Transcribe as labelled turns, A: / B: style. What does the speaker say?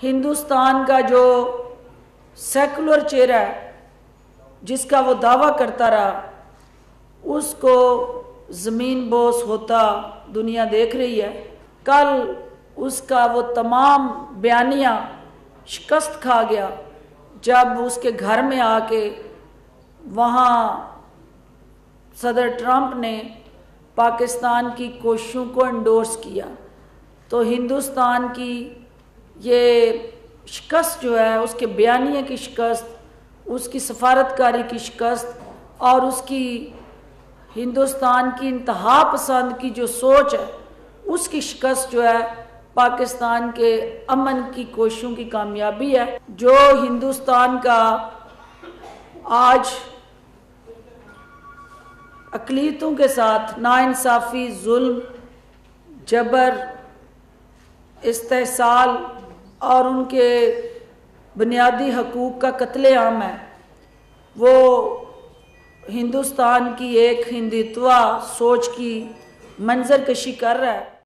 A: हिंदुस्तान का जो सेकुलर चेहरा है, जिसका वो दावा करता रहा, उसको ज़मीन बोस होता दुनिया देख रही है। कल उसका वो तमाम बयानियाँ शिकस्त खा गया जब उसके घर में आके वहाँ सदर ट्रंप ने पाकिस्तान की कोशिशों को एंडोर्स किया। तो हिंदुस्तान की ये शिकस्त जो है, उसके बयानिए की शिकस्त, उसकी सफारतकारी की शिकस्त और उसकी हिंदुस्तान की इंतहा पसंद की जो सोच है, उसकी शिकस्त जो है पाकिस्तान के अमन की कोशिशों की कामयाबी है। जो हिंदुस्तान का आज अक़लियतों के साथ नाइंसाफ़ी, जुल्म, जबर, इस्तेहसाल और उनके बुनियादी हकूक़ का कत्लेआम है, वो हिंदुस्तान की एक हिंदुत्वा सोच की मंजरकशी कर रहा है।